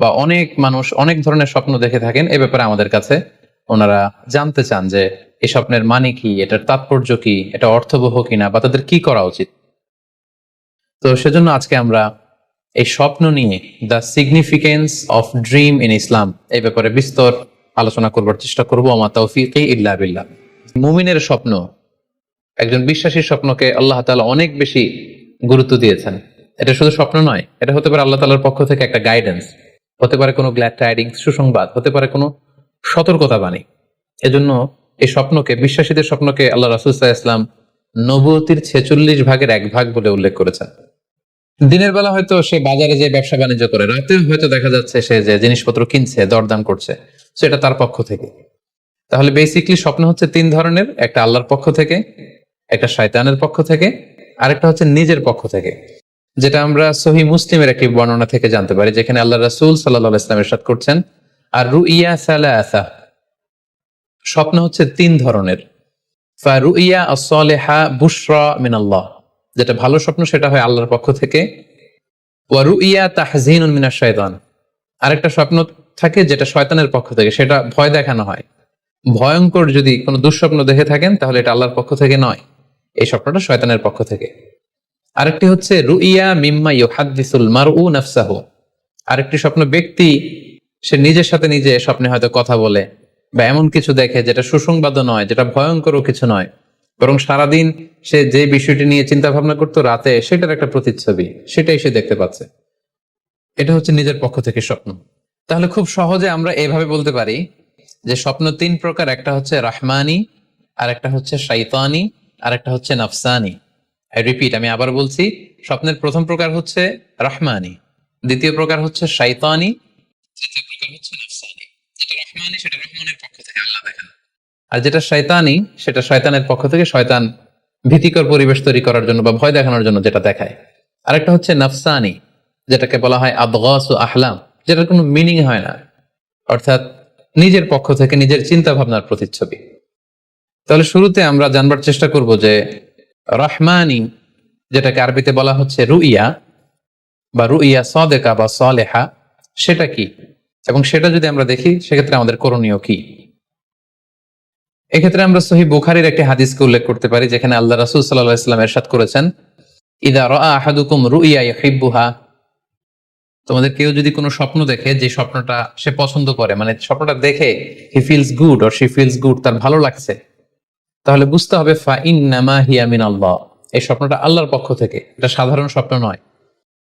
বা অনেক মানুষ অনেক ধরনের স্বপ্ন দেখে থাকেন। এ ব্যাপারে আমাদের কাছে ওনারা জানতে চান যে এই স্বপ্নের মানে কি, এটার তাৎপর্য কি, এটা অর্থবহ কিনা, বা তাদের কি করা উচিত। তো সেজন্য আজকে আমরা এই স্বপ্ন নিয়ে the significance of dream in Islam এই ব্যাপারে বিস্তর আলোচনা করবার চেষ্টা করবো। আমা তাওফীকি ইল্লা বিল্লাহ। মুমিনের স্বপ্ন, একজন বিশ্বাসীর স্বপ্নকে আল্লাহ তাআলা অনেক বেশি গুরুত্ব দিয়েছেন। এটা শুধু স্বপ্ন নয়, এটা হতে পারে আল্লাহ তাআলার পক্ষ থেকে একটা গাইডেন্স, হতে পারে কোনো গ্ল্যাড টাইডিংস, সুসংবাদ, হতে পারে কোনো সতর্কতা বাণী। এজন্য এই স্বপ্নকে, বিশ্বাসীদের স্বপ্নকে আল্লাহ রাসূল সাল্লাল্লাহু আলাইহি ওয়াসাল্লাম নবুয়তির 46 ভাগের 1 ভাগ বলে উল্লেখ করেছেন। দিনের বেলা হয়তো সে বাজারে যে ব্যবসা বাণিজ্য করে, রাতে হয়তো দেখা যাচ্ছে সে যে জিনিসপত্র কিনছে, দরদাম করছে, সেটা তার পক্ষ থেকে। তাহলে বেসিকলি স্বপ্ন হচ্ছে 3 ধরনের: একটা আল্লাহর পক্ষ থেকে, একটা শয়তানের পক্ষ থেকে, আরেকটা হচ্ছে নিজের পক্ষ থেকে, যেটা আমরা সহিহ মুসলিমের একটি বর্ণনা থেকে জানতে পারি, যেখানে আল্লাহ রাসূল সাল্লাল্লাহু আলাইহি ওয়াসাল্লাম ইরশাদ করছেন, আর রুইয়া সালাসা, স্বপ্ন হচ্ছে 3 ধরনের। ফারুইয়া আস-সালিহা বুশরা মিনাল্লাহ, যেটা ভালো স্বপ্ন সেটা হয় আল্লাহর পক্ষ থেকে। ওয়া রুইয়া তাহজিনুন মিনাশ শাইতান, আরেকটা স্বপ্ন থাকে যেটা শয়তানের পক্ষ থেকে, সেটা ভয় দেখানো হয়। ভয়ঙ্কর যদি কোনো দুঃস্বপ্ন দেখে থাকেন তাহলে এটা আল্লাহর পক্ষ থেকে নয়, এই স্বপ্নটা শয়তানের পক্ষ থেকে। আরেকটি হচ্ছে রুইয়া মিম্মা ইউহাদ্দিসুল মারউ নাফসাহু, আরেকটি স্বপ্ন ব্যক্তি সে নিজের সাথে নিজে স্বপ্নে হয়তো কথা বলে বা এমন কিছু দেখে যেটা সুসংবাদও নয়, যেটা ভয়ঙ্করও কিছু নয়, বরং সারাদিন সে যে বিষয়টি নিয়ে চিন্তা ভাবনা করতো, রাতে সেটার একটা প্রতিচ্ছবি, সেটাই সে দেখতে পাচ্ছে। এটা হচ্ছে নিজের পক্ষ থেকে স্বপ্ন। তাহলে খুব সহজে আমরা এভাবে বলতে পারি যে স্বপ্ন 3 প্রকার: একটা হচ্ছে রাহমানি, আর একটা হচ্ছে শাইতানি, আর একটা হচ্ছে নাফসানি। আই রিপিট, আমি আবার বলছি, স্বপ্নের প্রথম প্রকার হচ্ছে রাহমানি, দ্বিতীয় প্রকার হচ্ছে শাইতানি, তৃতীয় প্রকার হচ্ছে নাফসানি। যেটা রাহমানি সেটা রহমানের পক্ষ থেকে আল্লাহ দেখান, আর যেটা শয়তানি সেটা শয়তানের পক্ষ থেকে, শয়তান ভীতিকর পরিবেশ তৈরি করার জন্য বা ভয় দেখানোর জন্য যেটা দেখায়। আরেকটা হচ্ছে নাফসানি, যেটাকে বলা হয় আদগাসু আহলাম, যেটার কোনো মিনিং হয় না, অর্থাৎ নিজের পক্ষ থেকে নিজের চিন্তা ভাবনার প্রতিচ্ছবি। তাহলে শুরুতে আমরা জানবার চেষ্টা করব যে রহমানি, যেটাকে আরবিতে বলা হচ্ছে রুইয়া বা রুইয়া সাদেকা বা সালেহা, সেটা কি, এবং সেটা যদি আমরা দেখি সেক্ষেত্রে আমাদের করণীয় কি। এক্ষেত্রে আমরা সহিহ বুখারীর একটি হাদিসকে উল্লেখ করতে পারি, যেখানে আল্লাহ রাসূল সাল্লাল্লাহু আলাইহি ওয়াসাল্লাম ইরশাদ করেছেন, ইযা রাআ আহাদুকুম রুইয়া ইউহিব্বুহা, তোমাদের কেউ যদি কোনো স্বপ্ন দেখে যে স্বপ্নটা সে পছন্দ করে, মানে স্বপ্নটা দেখে he feels good or she feels good, তার ভালো লাগছে, তাহলে বুঝতে হবে ফা ইন্নামা হিয়া মিনাল্লাহ, এই স্বপ্নটা আল্লাহর পক্ষ থেকে, এটা সাধারণ স্বপ্ন নয়,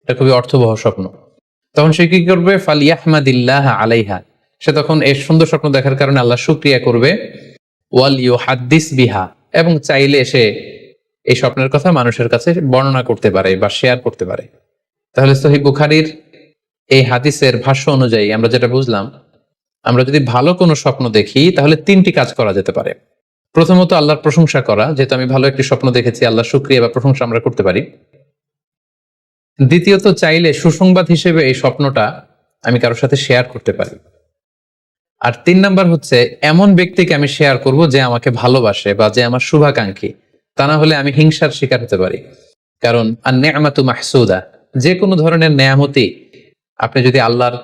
এটা খুবই অর্থবহ স্বপ্ন। তখন সে কি করবে? ফালিয়াহমাদিল্লাহ আলাইহা, সে তখন এই সুন্দর স্বপ্ন দেখার কারণে আল্লাহ শুকরিয়া করবে। ওয়াল ইউহাদ্দিস বিহা, এবং চাইলে সে এই স্বপ্নের কথা মানুষের কাছে বর্ণনা করতে পারে বা শেয়ার করতে পারে। তাহলে সহিহ বুখারীর এই হাদিসের ভাষ্য অনুযায়ী আমরা যেটা বুঝলাম, আমরা যদি ভালো কোনো স্বপ্ন দেখি তাহলে 3টি কাজ করা যেতে পারে। প্রথমত আল্লাহর প্রশংসা করা, যেহেতু আমি ভালো একটি স্বপ্ন দেখেছি, আল্লাহ শুকরিয়া বা প্রশংসা আমরা করতে পারি। দ্বিতীয়ত চাইলে সুসংবাদ হিসেবে এই স্বপ্নটা আমি কারোর সাথে শেয়ার করতে পারি। আর 3 নাম্বার হচ্ছে এমন ব্যক্তিকে আমি শেয়ার করব যে আমাকে ভালোবাসে বা যে আমার শুভাকাঙ্ক্ষী, তা না হলে আমি হিংসার শিকার হতে পারি। কারণ আন-নি'মাতু মাহসুদা, যে কোনো ধরনের নেয়ামতই, আপনি যদি আল্লাহর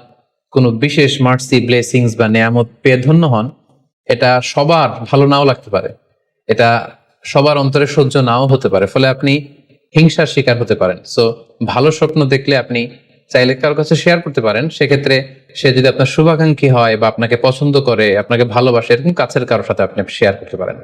কোনো বিশেষ মার্সি, ব্লেসিংস বা নেয়ামত পেয়ে ধন্য হন, এটা সবার ভালো নাও লাগতে পারে, এটা সবার অন্তরে সহ্য নাও হতে পারে, ফলে আপনি হিংসার শিকার হতে পারেন। সো ভালো স্বপ্ন দেখলে আপনি চাইলে কারোর কাছে শেয়ার করতে পারেন। সেক্ষেত্রে সে যদি আপনার শুভাকাঙ্ক্ষী হয় বা আপনাকে পছন্দ করে, আপনাকে ভালোবাসে, এরকম কাছের কারোর সাথে আপনি শেয়ার করতে পারেন।